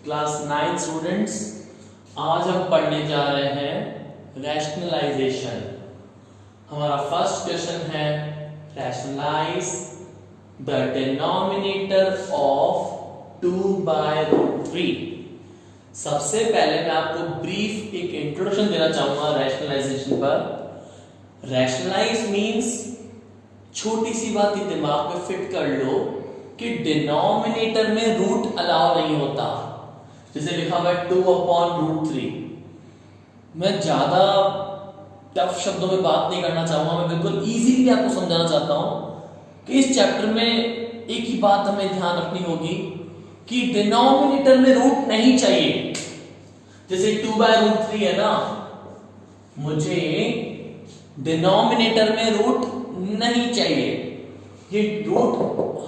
Class 9 students, आज हम पढ़ने जा रहे हैं रैशनलाइजेशन। हमारा फर्स्ट क्वेश्चन है रैशनलाइज द डिनोमिनेटर ऑफ 2/√3। सबसे पहले मैं आपको ब्रीफ एक इंट्रोडक्शन देना चाहूंगा रैशनलाइजेशन पर। रैशनलाइज मींस छोटी सी बात ही दिमाग में फिट कर लो कि डिनोमिनेटर में रूट अलाउ नहीं होता। जैसे लिखा हुआ है 2/√3। मैं ज्यादा टफ शब्दों में बात नहीं करना चाहूंगा, मैं बिल्कुल इजीली आपको समझाना चाहता हूं कि इस चैप्टर में एक ही बात हमें ध्यान रखनी होगी कि डिनोमिनेटर में रूट नहीं चाहिए। जैसे 2/√3 है ना, मुझे डिनोमिनेटर में रूट नहीं चाहिए, ये रूट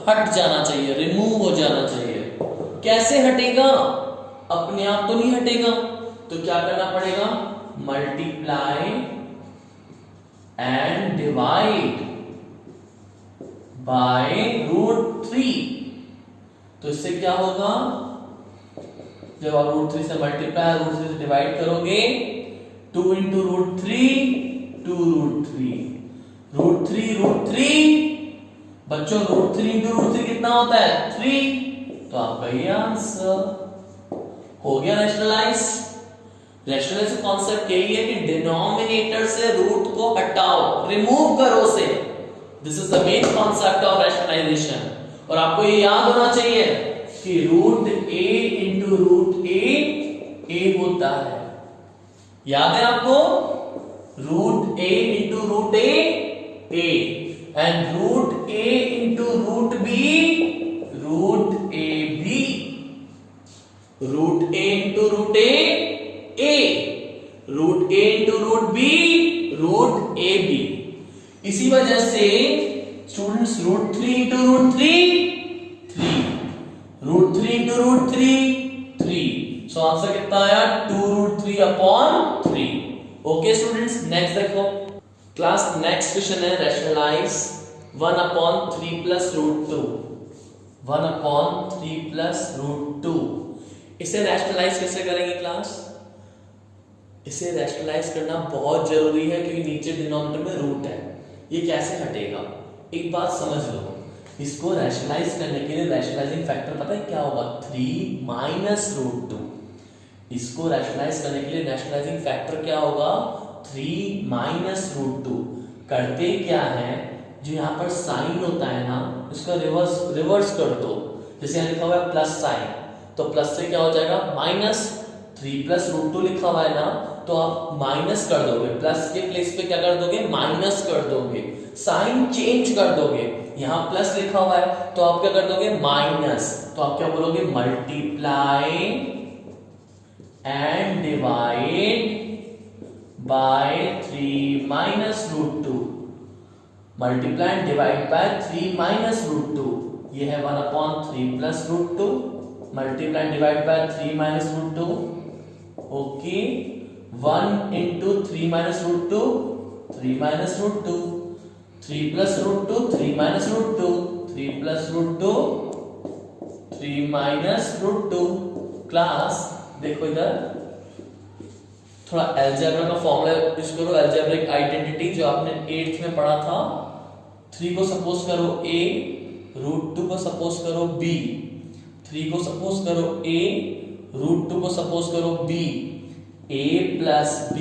हट जाना चाहिए, रिमूव हो जाना चाहिए। कैसे हटेगा? अपने आप तो नहीं हटेगा, तो क्या करना पड़ेगा? Multiply and divide by √3। तो इससे क्या होगा? जब आप √3 से मल्टीप्लाई √3 से डिवाइड करोगे, 2 × √3 2√3 √3 बच्चों, √3 × √3 कितना होता है? 3। तो आपका ये आंसर हो गया रैशनलाइज। रैशनलाइज का कॉन्सेप्ट यही है कि डिनोमिनेटर से रूट को हटाओ, रिमूव करो उसे। This is the main concept of rationalization. और आपको ये याद होना चाहिए कि √a × √a होता है। याद है आपको? √a × √a a and √a × √b √ab, √a × √a a, √a × √b √ab। इसी वजह से स्टूडेंट्स √3 × √3 3, √3 × √3 3। सो आंसर कितना आया? 2√3/3। ओके स्टूडेंट्स, नेक्स्ट देखो क्लास। नेक्स्ट क्वेश्चन है रैशनलाइज 1/3 + √2। 1/3 + √2। इसे रैशनलाइज कैसे करेंगे क्लास? इसे रैशनलाइज करना बहुत जरूरी है क्योंकि नीचे डिनोमिनेटर में रूट है। ये कैसे हटेगा? एक बात समझ लो, इसको रैशनलाइज करने के लिए रैशनलाइजिंग फैक्टर पता है क्या होगा? 3 - √2। इसको रैशनलाइज करने के लिए रैशनलाइजिंग फैक्टर क्या होगा? 3 - √2। करते क्या है, जो यहाँ पर साइन होता है ना, इसका रिवर्स कर दो। जैसे यहाँ लिखा हुआ है प्लस साइन, तो प्लस से क्या हो जाएगा? -3 + √2 लिखा हुआ है ना, तो आप माइनस कर दोगे। प्लस के प्लेस पे क्या कर दोगे? माइनस कर दोगे। साइन चेंज कर दोगे। यहाँ प्लस लिखा हुआ है तो आप क्या कर दोगे? माइनस। तो आप क्या बोलोगे? Multiply and divide by 3 - √2। Multiply and divide by 3 - √2। ये है 1/3 + √2। Multiply and divide by 3 - √2। Okay, 1 × 3 - √2 3 - √2, 3 + √2 3 - √2, 3 + √2 3 - √2। Class देखो इधर, थोड़ा अलजेब्रा का फॉर्मूला यूज करो, अलजेब्रिक आइडेंटिटी जो आपने 8th में पढ़ा था। 3 को सपोज करो a, √2 को सपोज करो b, 3 को सपोज करो a, √2 को सपोज करो b, a + b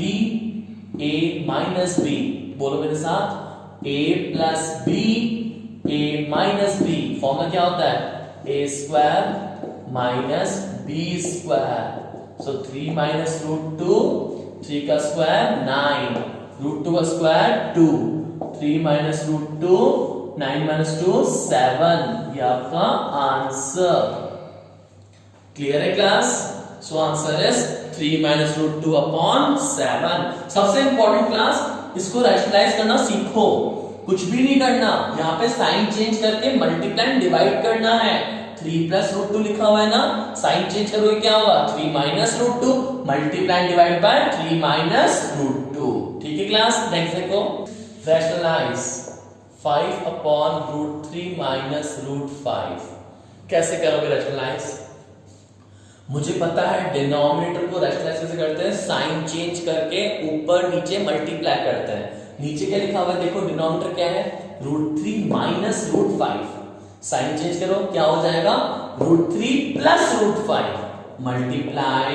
a - b। बोलो मेरे साथ, a + b a - b। Formula क्या होता है? a² - b²। सो 3 - √2, 3 का स्क्वायर 9, √2 का स्क्वायर 2, 3 - √2 9 - 2 7। ये आपका आंसर। क्लियर है क्लास? So answer is 3 - √2/7। सबसे इंपॉर्टेंट क्लास, इसको रैशनलाइज करना सीखो। कुछ भी नहीं करना, यहाँ पे साइन चेंज करके मल्टीप्लाई एंड डिवाइड करना है। 3 + √2 लिखा हुआ है ना, साइन चेंज करोगे क्या होगा? 3 - √2 मल्टीप्लाई एंड डिवाइड बाय 3 - √2। ठीक है क्लास, नेक्स्ट देखो रैशनलाइज 5/√3 - √5। कैसे करोगे रैशनलाइज? मुझे पता है डिनोमिनेटर को रैशनलाइज कैसे करते हैं, साइन चेंज करके ऊपर नीचे मल्टीप्लाई करते हैं। नीचे क्या लिखा हुआ है देखो, डिनोमिनेटर क्या है, √3 माइनस √5। साइन चेंज करो, क्या हो जाएगा, √3 plus √5 multiply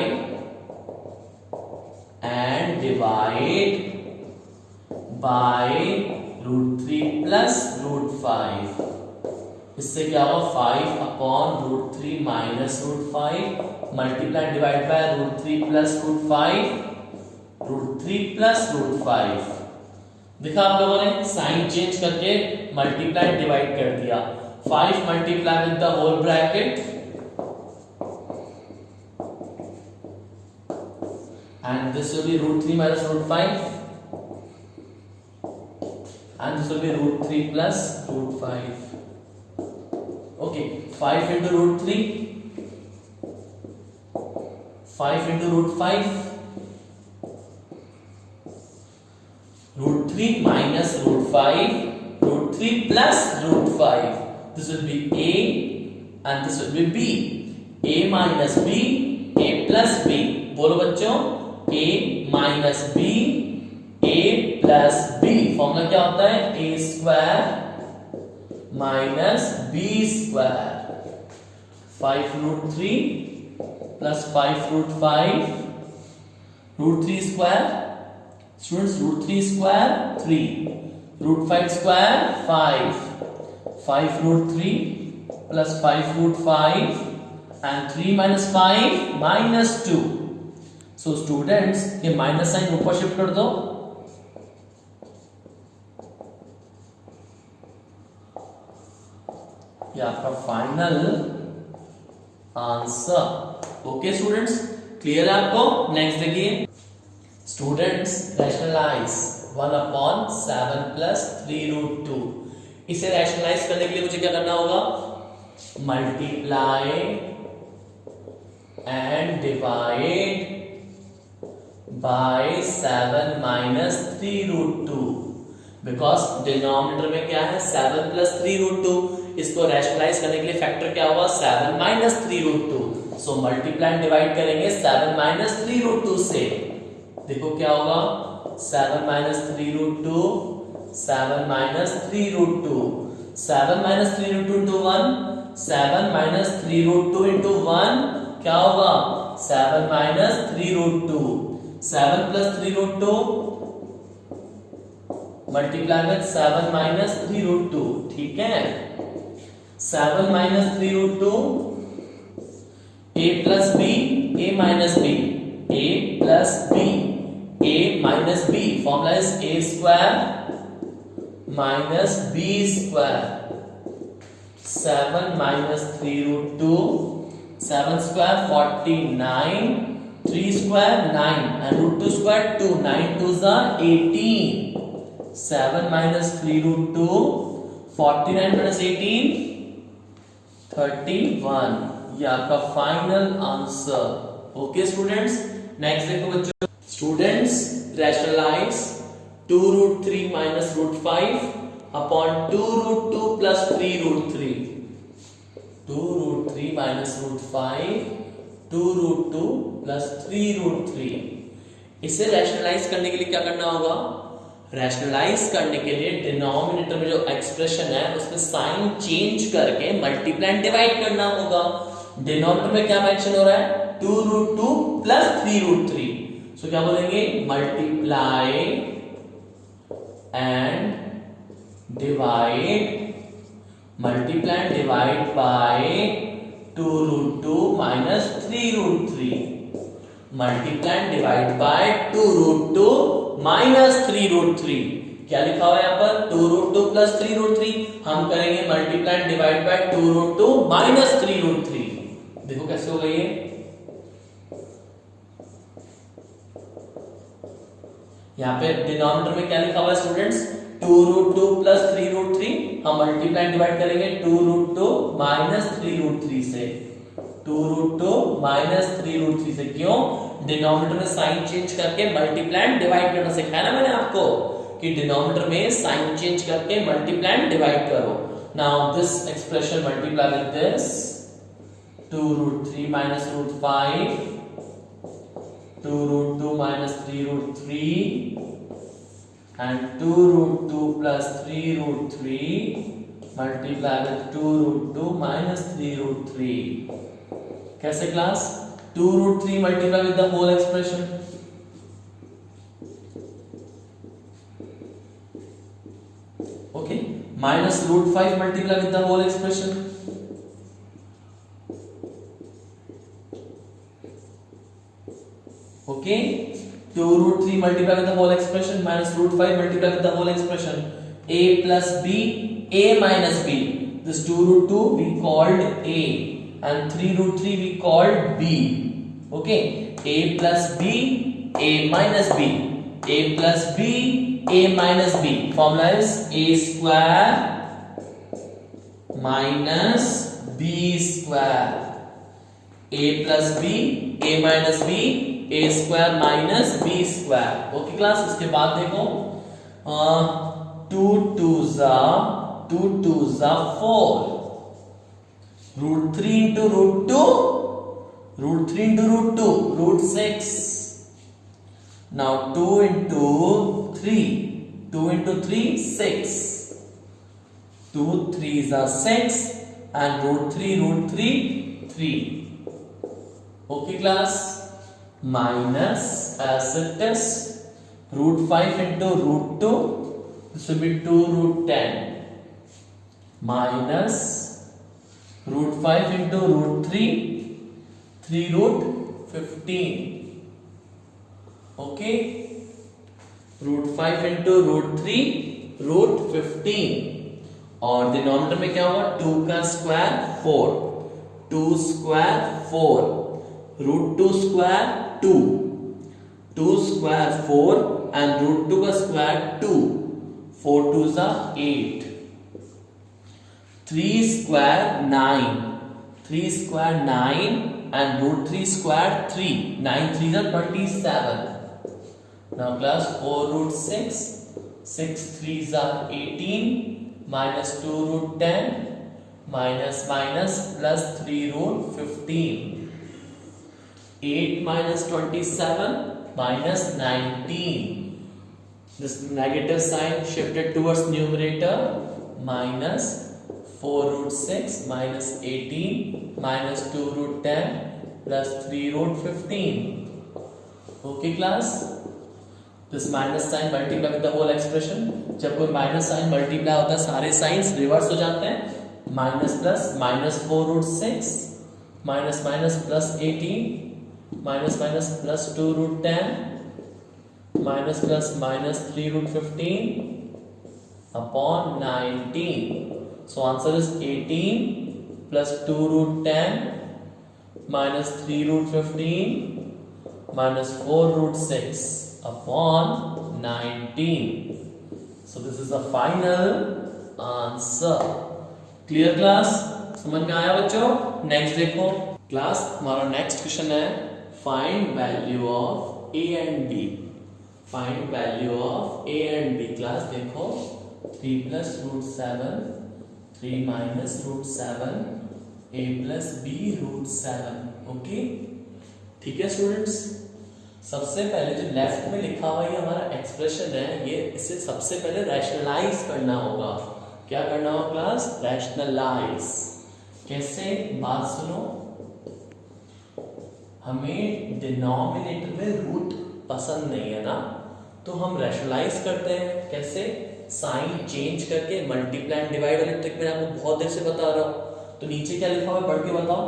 and divide by √3 plus √5। इससे क्या होगा, 5/√3 minus √5 multiply divide by √3 plus √5, √3 plus √5। देखा आप लोगों ने, साइन चेंज करके मल्टीप्लाई डिवाइड कर दिया। 5 multiply with the whole bracket and this will be √3 minus √5 and this will be √3 plus √5. Okay, 5 into √3, 5 into √5, √3 minus √5, √3 plus √5. This will be A and this will be B. A minus B, A plus B. बोलो बच्चों, A minus B, A plus B. Formula क्या होता है, A square minus B square. 5√3 plus 5√5, √3 square, students √3 square 3, √5 square 5, 5√3 plus 5√5 and 3 minus 5 minus 2. So students, ये minus sign ऊपर shift कर दो, ये आपका final answer. Okay students, clear है आपको? नेक्स्ट देखिए स्टूडेंट्स, रैशनलाइज 1/7 प्लस 3√2। इसे रैशनलाइज करने के लिए मुझे क्या करना होगा, multiply and divide bye 7 minus 3√2। Because denominator में क्या है, 7 प्लस 3√2। इसको रैशनलाइज करने के लिए फैक्टर क्या होगा, 7 minus 3√2। So multiply and divide करेंगे 7 माइनस 3√2 से। देखो क्या होगा, 7 minus 3√2, 7 minus 3√2, 7 minus 3√2 into 1, 7 minus 3√2 into 1 क्या होगा, 7 minus 3√2, 7 plus 3√2 multiply with 7 minus 3√2। ठीक है, 7 minus 3√2, A plus B, A minus B, A plus B, A minus B। Formula is A square minus B square. 7 minus 3√2, 7 square 49, 3 square 9 and √2 square 2, 9 2s are 18। 7 minus 3√2, 49 minus 18, 31। ये आपका final answer. Okay students, next देखो बच्चों, students rationalise 2√3 minus √5 upon 2√2 plus 3√3। 2√3 minus √5, 2√2 plus 3√3। इसे rationalise करने के लिए क्या करना होगा, रैशनलाइज करने के लिए डिनोमिनेटर में जो एक्सप्रेशन है उसमें साइन चेंज करके मल्टीप्लाई एंड डिवाइड करना होगा। डिनोमिनेटर में क्या मेंशन हो रहा है, 2√2 प्लस 3√3। सो क्या बोलेंगे, multiply and divide bye 2√2 minus 3√3। Multiply and divide bye 2√2 minus 3√3। क्या लिखा हुआ है यहाँ पर, 2√2 प्लस 3√3। हम करेंगे multiply and divide bye 2√2 minus 3√3। देखो कैसे होगा ये, यहाँ पे डिनोमिनेटर में क्या लिखा हुआ है स्टूडेंट्स, 2√2 प्लस 3√3। हम मल्टीप्लाई एंड डिवाइड करेंगे 2√2 माइनस 3√3 से। 2√2 माइनस 3√3 से। क्यों, डिनोमिनेटर में साइन चेंज करके मल्टीप्लाई एंड डिवाइड करना सिखाया ना मैंने आपको, कि डिनोमिनेटर में साइन चेंज करके मल्टीप्लाई एंड डिवाइड करो। Now this expression multiply with this 2 root 3 minus root 5, 2 root 2 minus 3 root 3, and 2 root 2 plus 3 root 3 multiply with 2 root 2 minus 3 root 3. कैसे class? 2 root 3 multiply with the whole expression. Okay, minus root 5 multiply with the whole expression. Okay, 2 root 3 multiply with the whole expression minus root 5 multiply with the whole expression. A plus B, A minus B. This 2 root 2 we called A and 3 root 3 we called B. Okay, A plus B, A minus B. A plus B, A minus B. Formula is A square minus B square. A plus B, A minus B, A square minus B square. Okay class, इसके बाद देखो 2 2s are 4. Root 3 into root 2, root 3 into root 2, root 6. Now 2 into 3, 2 into 3, 6. 2 3s are 6 and root 3, 3. Okay class, minus as it is root 5 into root 2, this will be 2 root 10 minus root 5 into root 3, 3 root 15. Okay, root 5 into root 3, root 15. और denominator में क्या होगा? 2 का square 4, 2 square 4, root 2 square 2, 2 square 4 and root 2 का square 2, 4 2s are 8, 3 square 9, 3 square 9 and root 3 square 3, 9 3s are 27. Now class 4 root 6, 6 3s are 18 minus 2 root 10 minus plus 3 root 15. 8 minus 27 minus 19. This negative sign shifted towards numerator. Minus 4 root 6 minus 18 minus 2 root 10 plus 3 root 15. Okay class? This minus sign multiply with the whole expression. जब कोई minus sign multiply होता है सारे signs reverse हो जाते हैं. Minus plus minus 4 root 6 minus plus 18 minus plus 2 root 10 minus plus 3 root 15 upon 19. So answer is 18 plus 2 root 10 minus 3 root 15 minus 4 root 6 upon 19. So this is the final answer. Clear class? समझ में आया बच्चों? Next देखो class, हमारा next question है find value of a and b. Find value of a and b. Class देखो 3 plus root 7, 3 minus root 7, a plus b root 7. Okay, ठीक है स्टूडेंट्स? सबसे पहले जो लेफ्ट में लिखा हुआ ये हमारा एक्सप्रेशन है, ये इसे सबसे पहले रैशनलाइज करना होगा. क्या करना होगा क्लास? रैशनलाइज. कैसे? बात सुनो, हमें डिनोमिनेटर में रूट पसंद नहीं है ना, तो हम रैशनलाइज करते हैं. कैसे? साइन चेंज करके. मल्टीप्लाई एंड डिवाइड वाली ट्रिक मैंने आपको बहुत देर से बता रहा हूं. तो नीचे क्या लिखा हुआ है पढ़ के बताओ.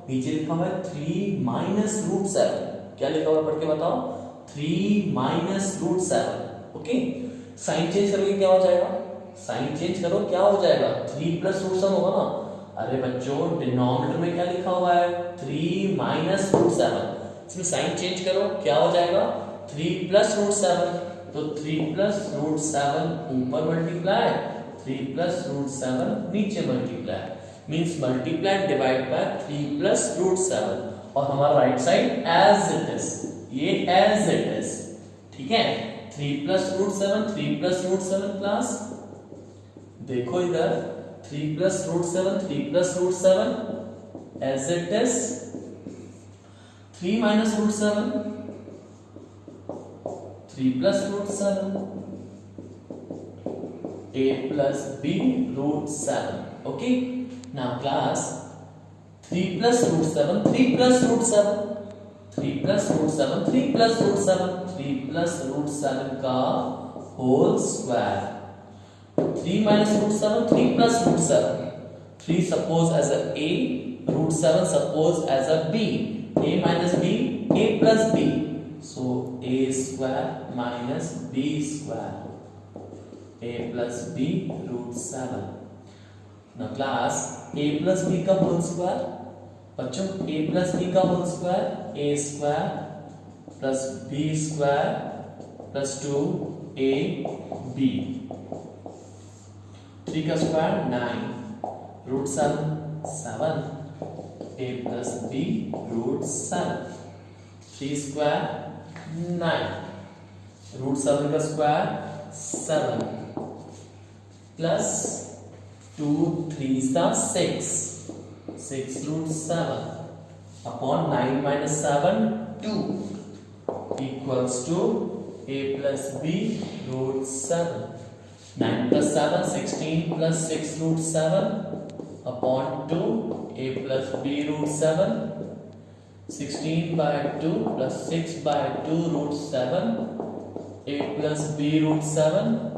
नीचे लिखा हुआ है 3 minus root 7. क्या लिखा हुआ है पढ़ के बताओ? 3 minus root 7. Okay, sign change करोगे क्या हो जाएगा? साइन चेंज करो क्या हो जाएगा? 3 plus root 7 होगा ना. अरे बच्चों, डिनोमिनेटर में क्या लिखा हुआ है? 3 minus root 7. इसमें साइन चेंज करो क्या हो जाएगा? 3 plus root 7. तो 3 plus root 7 ऊपर मल्टीप्लाई, 3 plus root 7 नीचे multiply. Means multiply divide by 3 plus root 7. और हमारा right side as it is, ये एज इट इज. ठीक है, 3 plus root 7, 3 plus root 7 plus, देखो इधर 3 plus root 7, 3 plus root 7 as it is. 3 minus root 7, 3 plus root 7, a plus b root 7. Okay, now class 3 plus root 7, 3 plus root 7, 3 plus root 7, 3 plus root 7, 3 plus root 7 का whole square. 3 minus root 7, 3 plus root 7. 3 suppose as a a, root 7 suppose as a b. A minus b, a plus b. So a square minus b square. A plus b root 7. Now class a plus b का whole square. बच्चों a plus b का whole square, a square plus b square plus 2ab. 3 का square 9, root 7 7, a plus b root 7. 3 square 9, root 7 का square 7 plus 2 3s are 6, 6 root 7 upon 9 minus 7 2 equals to a plus b root 7. 9 plus 7 16 plus 6 root 7 upon 2 a plus b root 7. 16 by 2 plus 6 by 2 root 7, a plus b root 7.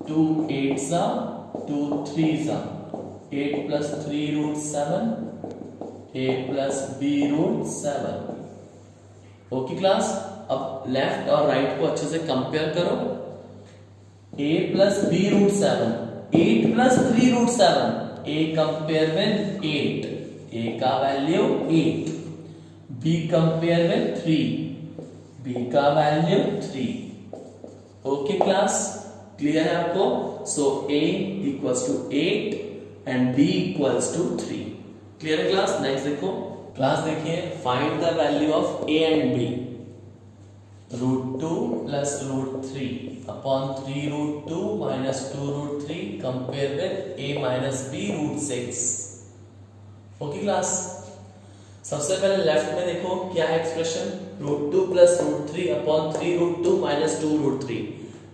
2 8s are, 2 3s are, 8 plus 3 root 7, a plus b root 7. Okay class, अब left और right को अच्छे से compare करो. a plus b root 7, 8 plus 3 root 7, a compare with 8, a का value 8, b compare with 3, b का value 3. Okay class, clear है आपको? So a equals to 8 and b equals to 3. Clear है क्लास? नेक्स्ट देखो class, देखिए find the value of a and b. Root 2 plus root 3 upon 3 root 2 minus 2 root 3 compare with a minus b root 6. Okay class, सबसे पहले left में देखो क्या है expression. Root 2 plus root 3 upon 3 root 2 minus 2 root 3.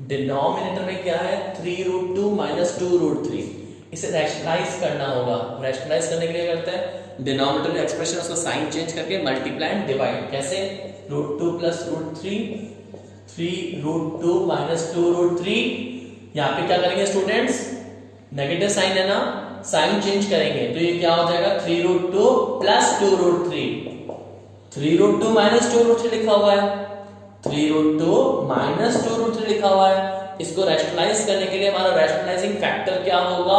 Denominator में क्या है? 3 root 2 minus 2 root 3. इसे रैशनलाइज करना होगा. रैशनलाइज करने के लिए करते हैं डिनोमिनेटर एक्सप्रेशन, उसका साइन चेंज करके मल्टीप्लाई एंड डिवाइड. कैसे? Root 2 plus root 3, 3 root 2 minus 2 root 3. यहाँ पे क्या करेंगे स्टूडेंट्स? नेगेटिव साइन है ना, साइन चेंज करेंगे तो ये क्या हो जाएगा? 3 root 2 plus 2 root 3. 3 root 2 minus 2 root 3 लिखा हुआ है, 3 रूट 2 माइनस 2 रूट 3 लिखा हुआ है. इसको रैशनलाइज करने के लिए हमारा रैशनलाइजिंग फैक्टर क्या होगा?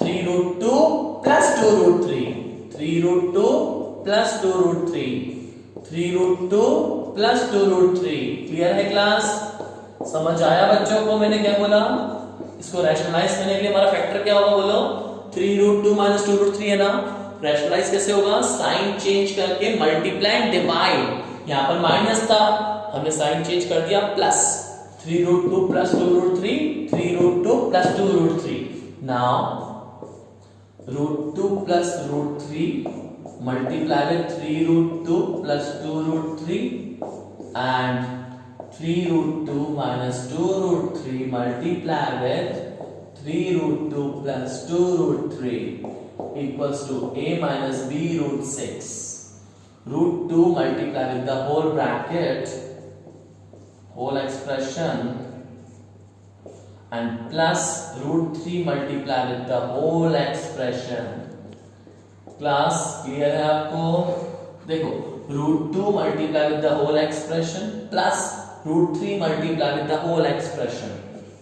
3 root 2 plus 2 root 3, 3 root 2 plus 2 root 3, 3 root 2 plus 2 root 3. Clear है क्लास? समझ आया बच्चों को मैंने क्या बोला? इसको रैशनलाइज करने के लिए हमारा फैक्टर क्या होगा बोलो? 3 रूट 2 माइनस 2 रूट 3 है ना. रैशनलाइज कैसे होगा? साइन चेंज करके मल्टीप्लाई एंड डिवाइड. यहां पर माइनस था, हमने साइन चेंज कर दिया plus. 3 root 2 plus 2 root 3, 3 root 2 plus 2 root 3. Now root 2 plus root 3 multiply with 3 root 2 plus 2 root 3 and 3 root 2 minus 2 root 3 multiply with 3 root 2 plus 2 root 3 equals to a minus b root 6. Root 2 multiply with the whole bracket, whole expression, and plus root 3 multiply with the whole expression. Class clear है आपको? देखो root 2 multiply with the whole expression plus root 3 multiply with the whole expression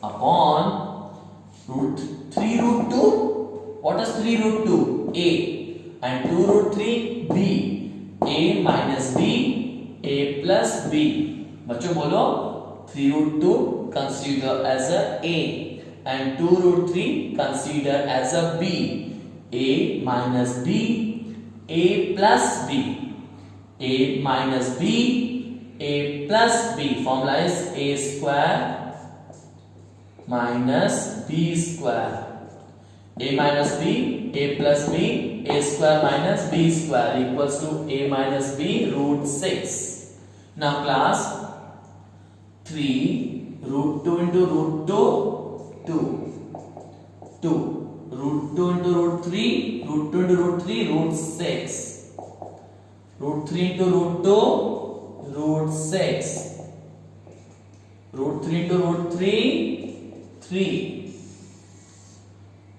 upon root 3 root 2. What is 3 root 2? a and 2 root 3 b. a minus b, a plus b. बच्चों बोलो 3 root 2 consider as a and 2 root 3 consider as a b. a minus b, a plus b, a minus b, a plus b. Formula is a square minus b square. a minus b, a plus b, a square minus b square equals to a minus b root 6. Now class 3 root 2 into root 2 2 root 2 into root 3 root 2 into root 3 root 6 root 3 into root 2 root 6 root 3 into root 3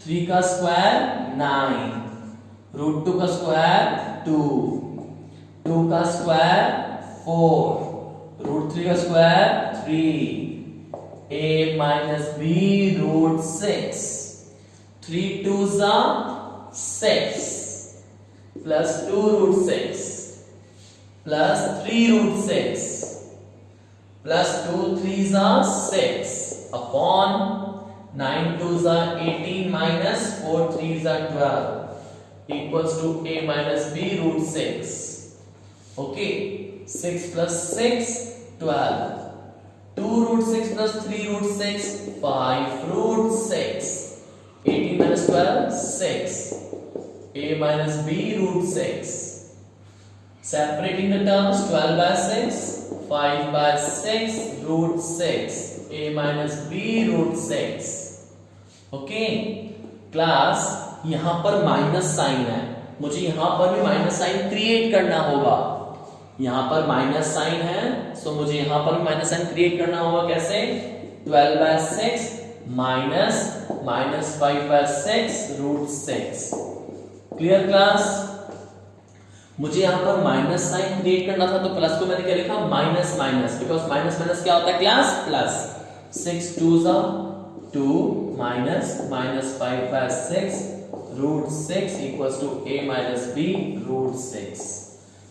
3 का square 9 root 2 का square 2 2 का square 4 root 3 का square 3 a minus b root 6 3 2s are 6 plus 2 root 6 plus 3 root 6 plus 2 3s are 6 upon 9 2s are 18 minus 4 3s are 12 equals to a minus b root 6. Okay, 6 plus 6 12 2 root 6 plus 3 root 6 5 root 6 18 minus 12 6 a minus b root 6. Separating the terms 12 by 6 5 by 6 root 6 a minus b root 6. Okay class यहां पर minus sign है, मुझे यहां पर भी minus sign create करना होगा। यहां पर माइनस साइन है सो मुझे यहां पर भी माइनस साइन क्रिएट करना होगा। कैसे 12 by 6 minus minus 5 by 6 root 6। Clear class? मुझे यहां पर माइनस साइन क्रिएट करना था तो प्लस को मैंने क्या लिखा minus minus, because minus minus क्या होता है class plus. 6 2s are 2 minus minus 5 by 6 root 6 equals to a minus b root 6.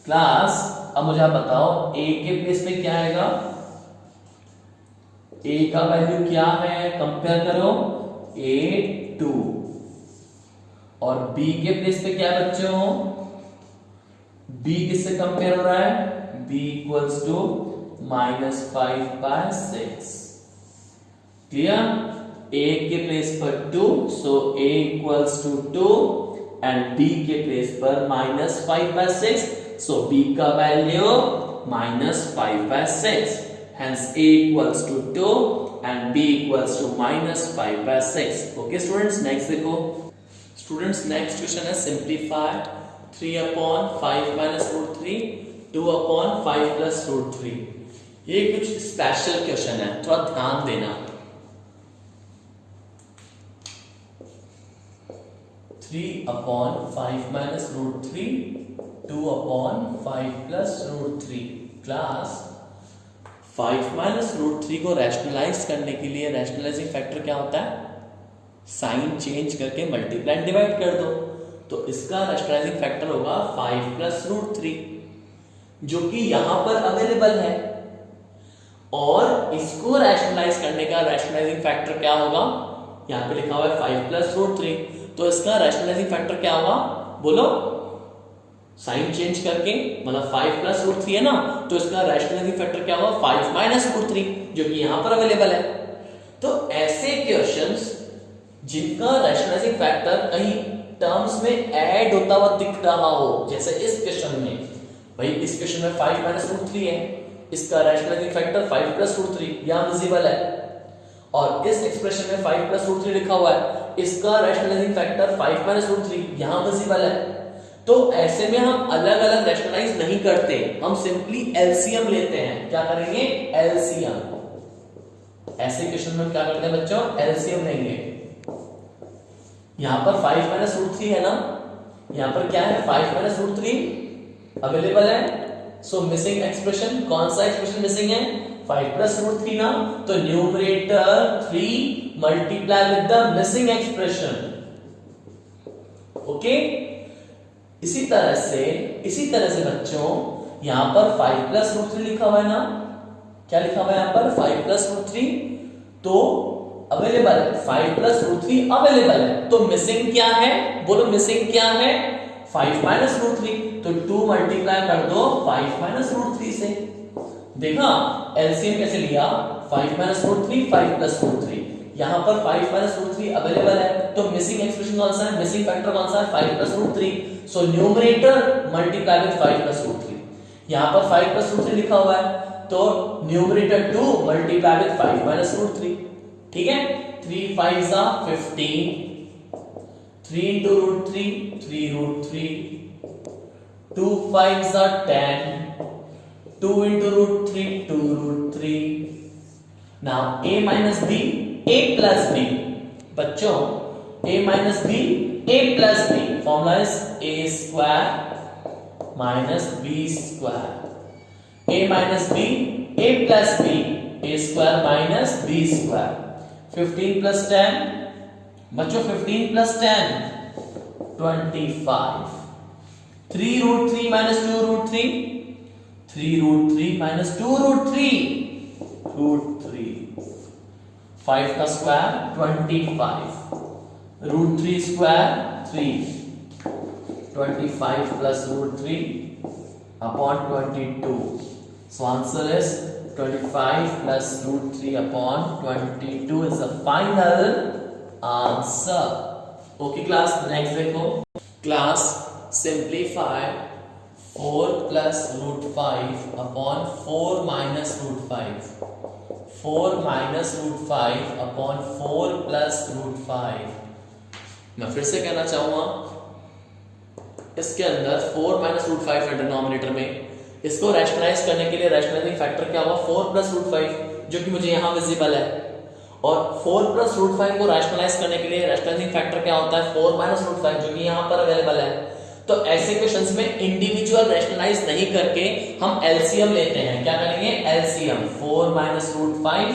Class अब मुझे आप बताओ a के प्लेस पे क्या आएगा? a का वैल्यू क्या है कंपेयर करो a 2 और b के प्लेस पे क्या है बच्चों? b किससे कंपेयर हो रहा है? b equals to minus 5 by 6. Clear? a के प्लेस पर 2 सो a equals to 2 and b के प्लेस पर minus 5 by 6 सो b का value minus 5 by 6 hence a equals to 2 and b equals to minus 5 by 6. Okay students next देखो students next question है simplify 3 upon 5 minus root 3 2 upon 5 plus root 3. ये कुछ special question है, थोड़ा ध्यान देना। 3 upon 5 minus root 3 2 upon 5 plus root 3. Class 5 minus root 3 को rationalise करने के लिए रैशनलाइजिंग फैक्टर क्या होता है? साइन चेंज करके मल्टीप्लाई एंड डिवाइड कर दो, तो इसका रैशनलाइजिंग फैक्टर होगा 5 plus root 3 जो कि यहां पर अवेलेबल है, और इसको रैशनलाइज करने का रैशनलाइजिंग फैक्टर क्या होगा? यहां पे लिखा हुआ है 5 plus root 3, तो इसका रैशनलाइजिंग फैक्टर क्या होगा बोलो? साइन चेंज करके मतलब 5 plus root 3 है ना, तो इसका रैशनलाइजिंग फैक्टर क्या होगा? 5 minus root 3 जो कि यहां पर अवेलेबल है। तो ऐसे क्वेश्चंस जिनका रैशनलाइजिंग फैक्टर कहीं टर्म्स में ऐड होता हुआ दिख रहा हो, जैसे इस क्वेश्चन में, भाई इस क्वेश्चन में 5 minus root 3 है, इसका रैशनलाइजिंग फैक्टर 5 plus root 3 यहां विजिबल है, और इस एक्सप्रेशन में 5 plus root 3 लिखा हुआ है, इसका रैशनलाइजिंग फैक्टर 5 minus root 3 यहां विजिबल है। तो ऐसे में हम अलग अलग रैशनलाइज नहीं करते, हम सिंपली एलसीएम लेते हैं। क्या करेंगे? एलसीएम। ऐसे क्वेश्चन में क्या करते हैं बच्चों? एलसीएम लेंगे। यहां पर 5 minus root 3 है ना, यहां पर क्या है? 5 minus root 3 अवेलेबल है, सो मिसिंग एक्सप्रेशन, कौन सा एक्सप्रेशन मिसिंग है? 5 plus root 3 ना, तो numerator 3 multiply with the missing expression. Okay, इसी तरह से बच्चों यहां पर 5 plus root 3 लिखा हुआ है ना, क्या लिखा हुआ है यहां पर? 5 plus root 3 तो अवेलेबल है, 5 plus root 3 अवेलेबल है, तो मिसिंग क्या है बोलो? मिसिंग क्या है? 5 minus root 3, तो 2 मल्टीप्लाई कर दो 5 minus root 3 से। देखा एलसीएम कैसे लिया? 5 minus root 3 5 plus root 3, यहाँ पर 5 माइनस रूट 3 अवेलेबल है, तो मिसिंग एक्सप्रेशन कौन सा है, मिसिंग फैक्टर कौन सा है, 5 plus root 3। So numerator multiply with 5 plus root 3। यहाँ पर 5 प्लस रूट 3 लिखा हुआ है, तो numerator 2 multiply with 5 minus root 3। ठीक है, 3 5 15, 3 into root 3, 3 root 3, 2 5 10, 2 into root 3, 2 root 3. Now a minus b, a plus b. बच्चों a minus b, a plus b. Formula is a square minus b square. a minus b, a plus b, a square minus b square. 15 plus 10. बच्चों 15 plus 10 25. 3 root 3 minus 2 root 3, 3 root 3 minus 2 root 3, root 3. 5 का square 25, root 3 square 3, 25 plus root 3 upon 22. So answer is 25 plus root 3 upon 22 is the final answer. Okay class, next देखो class, simplify 4 plus root 5 upon 4 minus root 5. 4 minus root 5 upon 4 plus root 5. मैं फिर से कहना चाहूंगा, इसके अंदर 4 minus root 5 है denominator में, इसको रैशनलाइज करने के लिए रैशनलाइजिंग फैक्टर क्या हुआ, 4 plus root 5, जो कि मुझे यहां विजिबल है, और 4 plus root 5 को रैशनलाइज करने के लिए रैशनलाइजिंग फैक्टर क्या होता है, 4 minus root 5, जो कि यहां पर अवेलेबल है। तो ऐसे क्वेश्चंस में इंडिविजुअल रैशनलाइज नहीं करके हम एलसीएम लेते हैं। क्या करेंगे, LCM 4 minus root 5,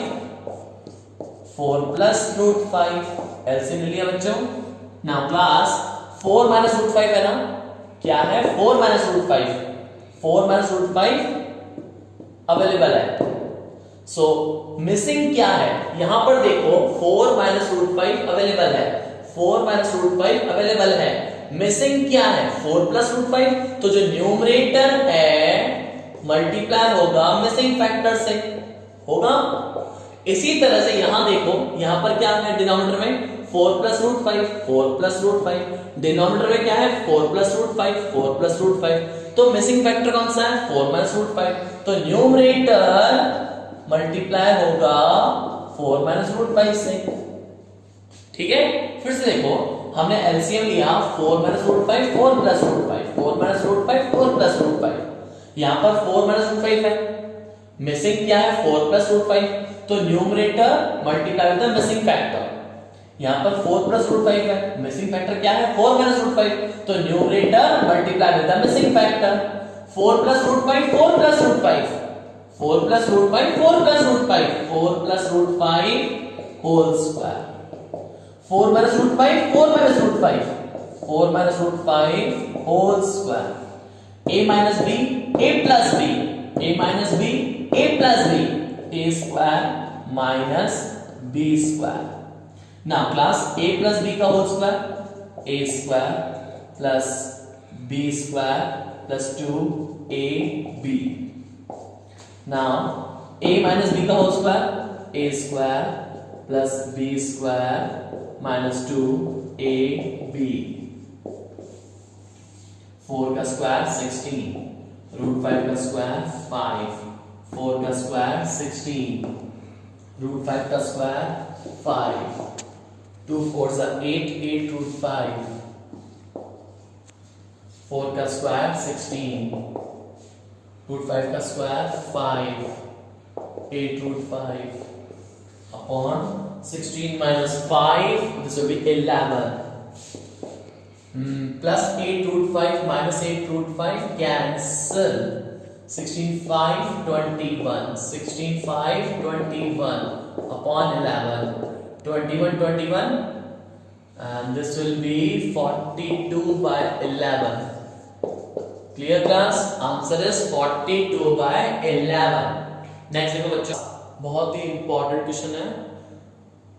4 plus root 5, LCM ले लिया बच्चों। नाउ क्लास 4 minus root 5 है ना, क्या है 4 minus root 5, 4 minus root 5 available है। सो मिसिंग क्या है, यहां पर देखो 4 minus root 5 अवेलेबल है, 4 minus root 5 अवेलेबल है, मिसिंग क्या है 4 plus root 5, तो जो न्यूमरेटर है मल्टीप्लाई होगा मिसिंग फैक्टर से, होगा। इसी तरह से यहां देखो, यहां पर क्या है डिनोमिनेटर में 4 plus root 5, 4 plus root 5, denominator में क्या है 4 plus root 5, 4 plus root 5, तो मिसिंग फैक्टर कौन सा है 4 minus root 5, तो न्यूमरेटर मल्टीप्लाई होगा 4 minus root 5 से। ठीक है, फिर से देखो, हमने एलसीएम लिया 4 minus root 5, 4 plus root 5, 4 minus root 5, 4 plus root 5, यहां पर 4 minus root 5 है, मिसिंग क्या है 4 plus root 5, तो numerator multiply with the missing factor, यहां पर 4 plus root 5 है, मिसिंग फैक्टर क्या है 4 minus root 5, तो numerator multiply with the missing factor, 4 plus root 5, 4 plus root 5, 4 plus root 5, 4 plus root 5, 4 plus root 5 whole square, 4 minus root 5, 4 minus root 5, 4 minus root 5 whole square, a minus b, a plus b, a minus b, a plus b, a square minus b square. Now class, a plus b का whole square, a square plus b square plus 2ab. Now a minus b का whole square, a square plus b square minus 2ab. 4 का square 16, root 5 का square 5, 4 का square 16, root 5 का square 5, 2 4s are 8, 8 root 5, 4 का square 16, root 5 का square 5, 8 root 5 upon 16 minus 5, this will be 11. Plus 8 root 5 minus 8 root 5 cancel. 16 5 21, 16 5 21 upon 11, 21 21, and this will be 42 by 11. Clear class? Answer is 42 by 11. Next देखो बच्चों, बहुत ही important question है,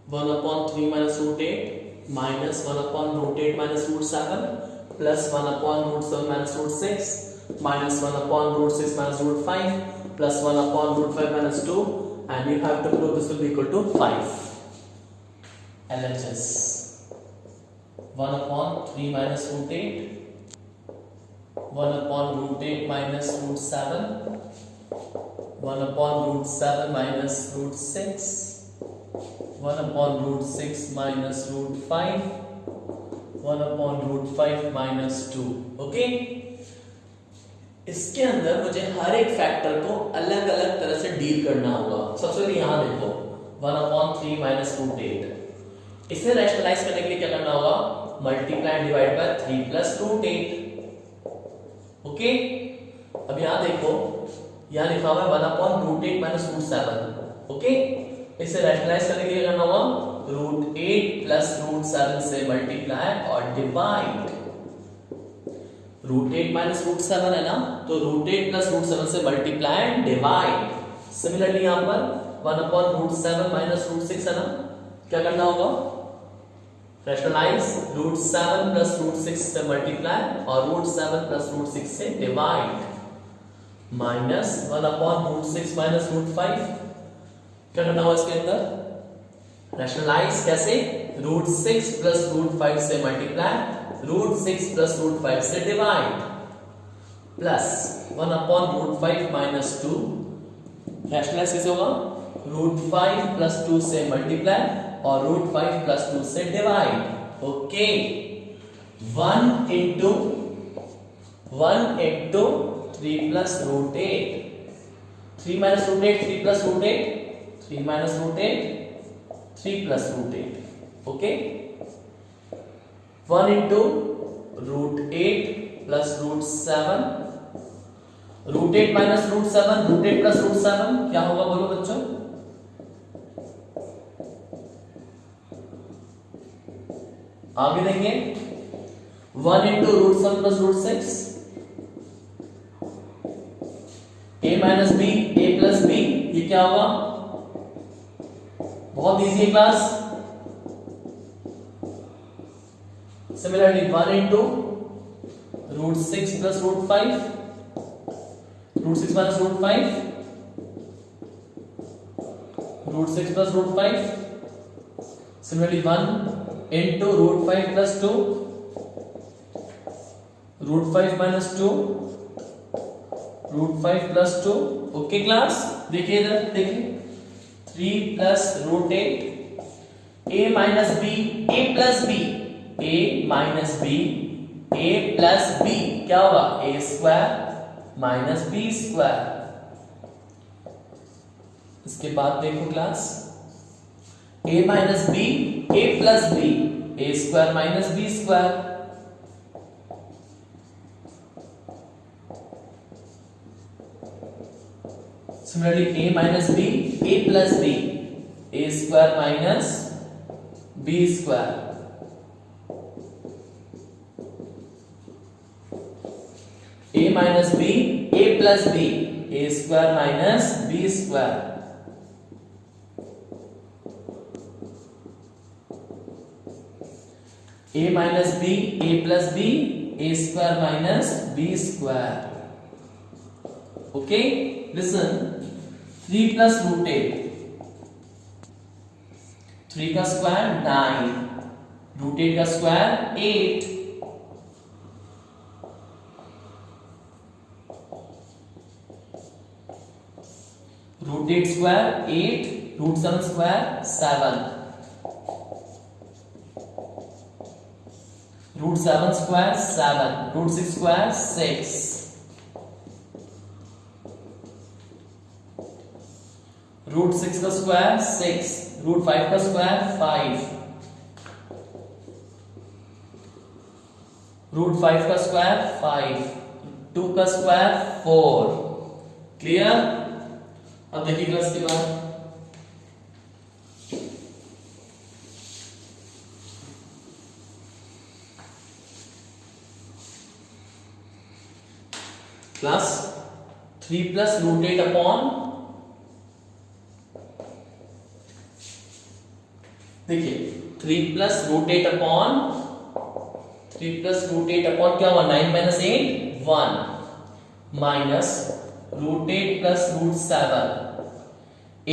1 upon 3 minus root 8 minus 1 upon root 8 minus root 7 plus 1 upon root 7 minus root 6 minus 1 upon root 6 minus root 5 plus 1 upon root 5 minus 2, and you have to prove this will be equal to 5. LHS 1 upon 3 minus root 8, 1 upon root 8 minus root 7, 1 upon root 7 minus root 6, 1 upon root 6 minus root 5, 1 upon root 5 minus 2. Okay, इसके अंदर मुझे हर एक factor को अलग अलग तरह से deal करना होगा. सबसे पहले यहां देखो 1 upon 3 minus root 8. इसे रैशनलाइज करने के लिए क्या करना होगा? Multiply and divide by 3 plus root 8. Okay, अब यहां देखो, यहां लिखा हुआ है 1 upon root 8 minus root 7. Okay, इसे रैशनलाइज करने के लिए करना होगा root 8 plus root 7 से मल्टीप्लाई और डिवाइड. root 8 minus root 7 है ना, तो root 8 plus root 7 से मल्टीप्लाई एंड डिवाइड. सिमिलरली यहां पर 1 upon root 7 minus root 6 है ना, क्या करना होगा? रैशनलाइज root 7 plus root 6 से मल्टीप्लाई और root 7 plus root 6 से divide, minus 1 upon root 6 minus root 5. क्या करना होगा इसके अंदर? रैशनलाइज कैसे? root 6 plus root 5 से मल्टीप्लाई, root 6 plus root 5 से divide, plus 1 upon root 5 minus 2. Rationalise कैसे होगा? root 5 plus 2 से मल्टीप्लाई और root 5 plus 2 से divide. Okay, 1 into 3 plus root 8. 3 minus root 8, 3 plus root 8, 3 minus root 8, 3 plus root 8. Okay, 1 into root 8 plus root 7. root 8 minus root 7, root 8 plus root 7 क्या होगा बोलो बच्चों? आगे देंगे 1 into root 7 plus root 6. a minus b, a plus b, ये क्या होगा? बहुत इजी है class. Similarly 1 into root 6 plus root 5, root 6 minus root 5, root 6 plus root 5. Similarly 1 into root 5 plus 2, root 5 minus 2, root 5 plus 2. Okay class, देखिए इधर देखिए 3 plus root 8, a minus b, a plus b, a minus b, a plus b क्या होगा? a square minus b square. इसके बाद देखो class a minus b, a plus b, a square minus b square. Similarly a minus b, a plus b, a square minus b square. a minus b, a plus b, a square minus b square. a minus b, a plus b, a square minus b square. Okay, listen. 3 plus root 8. 3 का square 9, root 8 का square 8. root 8 square 8, root 7 square 7, root 7 square 7, root 6 square 6, root 6 का square 6, root 5 का square 5, root 5 का square 5, 2 का square 4. Clear? अब देखिए class के बाद क्लास 3 plus root 8 अपॉन, देखिए 3 plus root 8 upon 3 plus root 8 upon क्या हुआ? 9 minus 8 1 minus root 8 plus root 7,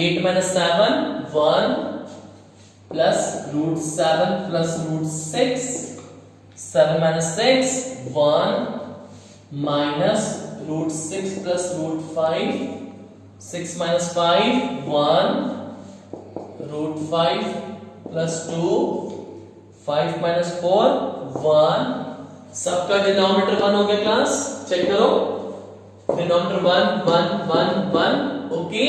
8 minus 7 1 plus root 7 plus root 6, 7 minus 6, 1 minus root 6 plus root 5, 6 minus 5, 1 root 5 plus 2, 5 minus 4, 1. सबका denominator 1 हो गया class, check करो, denominator 1 1 1 1. Okay,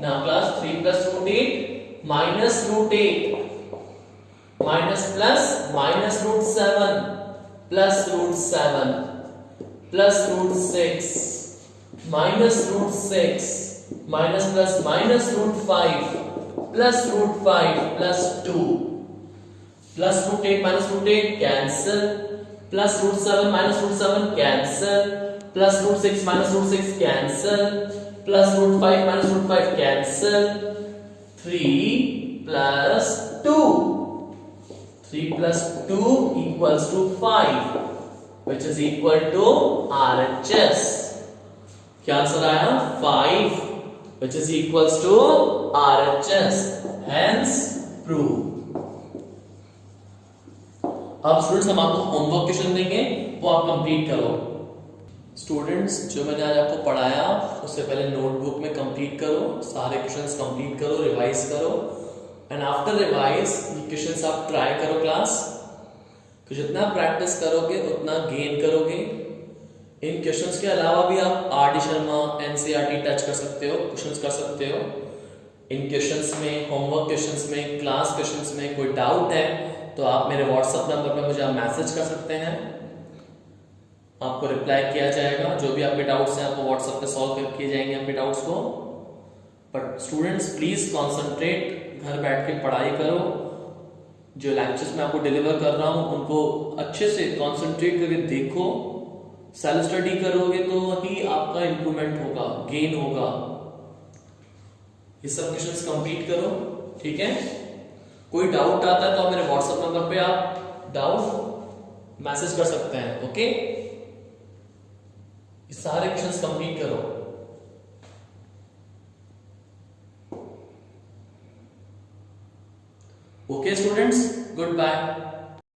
now class 3 plus root 8 minus root 8 minus plus minus root 7 plus root 7 plus root 6 minus root 6 minus plus minus root 5 plus root 5 plus 2 plus root 8 minus root 8 cancel plus root 7 minus root 7 cancel plus root 6 minus root 6 cancel plus root 5 minus root 5 cancel. 3 plus 2. 3 plus 2 equals to 5, which is equal to RHS. क्या answer आया? 5, which is equals to RHS. Hence prove. अब students हम आपको homework question देंगे, वो आप complete करो. Students, जो मैंने आज आपको पढ़ाया उससे पहले नोटबुक में कंप्लीट करो, सारे क्वेश्चंस कंप्लीट करो, रिवाइज करो, एंड आफ्टर रिवाइज ये क्वेश्चंस आप ट्राई करो क्लास. तो जितना प्रैक्टिस करोगे उतना गेन करोगे. इन क्वेश्चंस के अलावा भी आप R D Sharma, NCERT touch कर सकते हो, क्वेश्चंस कर सकते हो. इन क्वेश्चंस में, होमवर्क क्वेश्चंस में, क्लास क्वेश्चंस में कोई डाउट है तो आप मेरे व्हाट्सएप नंबर पे मुझे आप मैसेज कर सकते हैं, आपको रिप्लाई किया जाएगा. जो भी आपके डाउट्स हैं आपको व्हाट्सएप पे सॉल्व किए जाएंगे आपके डाउट्स को. बट स्टूडेंट्स प्लीज कॉन्सेंट्रेट, घर बैठ के पढ़ाई करो. जो लेक्चर्स मैं आपको डिलीवर कर रहा हूँ उनको अच्छे से कॉन्सेंट्रेट करके देखो. सेल्फ स्टडी करोगे तो ही आपका इंप्रूवमेंट होगा, गेन होगा. ये सब क्वेश्चंस कंप्लीट करो, ठीक है. कोई डाउट आता है तो आप मेरे व्हाट्सएप नंबर पे आप डाउट मैसेज कर सकते हैं. ओके, सारे क्वेश्चंस कंप्लीट करो. Okay students, good bye.